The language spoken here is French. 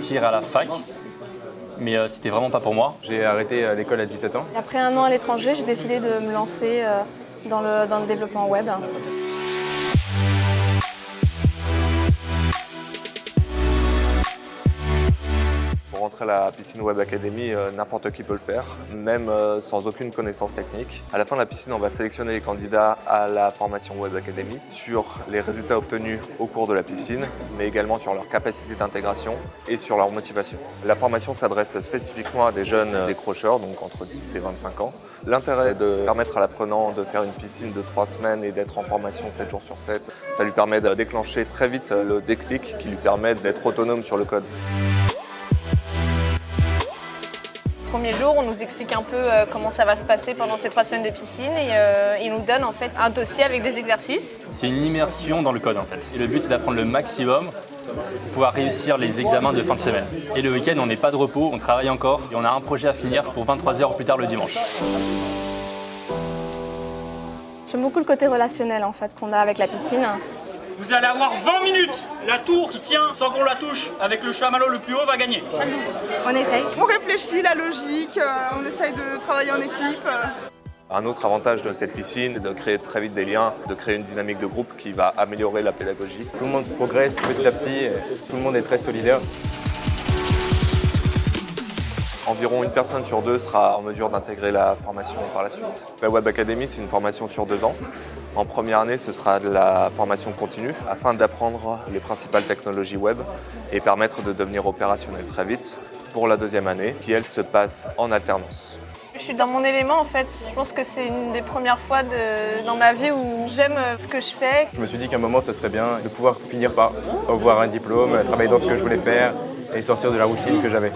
partir à la fac, mais c'était vraiment pas pour moi. J'ai arrêté l'école à 17 ans. Après un an à l'étranger, j'ai décidé de me lancer dans le développement web. Pour rentrer à la Piscine Web Academy, n'importe qui peut le faire, même sans aucune connaissance technique. À la fin de la piscine, on va sélectionner les candidats à la formation Web Academy sur les résultats obtenus au cours de la piscine, mais également sur leur capacité d'intégration et sur leur motivation. La formation s'adresse spécifiquement à des jeunes décrocheurs, donc entre 18 et 25 ans. L'intérêt est de permettre à l'apprenant de faire une piscine de 3 semaines et d'être en formation 7 jours sur 7. Ça lui permet de déclencher très vite le déclic qui lui permet d'être autonome sur le code. Premier jour, on nous explique un peu comment ça va se passer pendant ces 3 semaines de piscine et ils nous donnent en fait un dossier avec des exercices. C'est une immersion dans le code en fait. Et le but c'est d'apprendre le maximum pour pouvoir réussir les examens de fin de semaine. Et le week-end, on n'est pas de repos, on travaille encore et on a un projet à finir pour 23 heures plus tard le dimanche. J'aime beaucoup le côté relationnel en fait qu'on a avec la piscine. Vous allez avoir 20 minutes. La tour qui tient sans qu'on la touche avec le chamallow le plus haut va gagner. On essaye. On réfléchit, la logique, on essaye de travailler en équipe. Un autre avantage de cette piscine, c'est de créer très vite des liens, de créer une dynamique de groupe qui va améliorer la pédagogie. Tout le monde progresse petit à petit, et tout le monde est très solidaire. Environ une personne sur 2 sera en mesure d'intégrer la formation par la suite. La Web Academy, c'est une formation sur 2 ans. En première année, ce sera de la formation continue afin d'apprendre les principales technologies web et permettre de devenir opérationnel très vite pour la deuxième année, qui elle se passe en alternance. Je suis dans mon élément en fait. Je pense que c'est une des premières fois dans ma vie où j'aime ce que je fais. Je me suis dit qu'à un moment, ça serait bien de pouvoir finir par avoir un diplôme, travailler dans ce que je voulais faire et sortir de la routine que j'avais.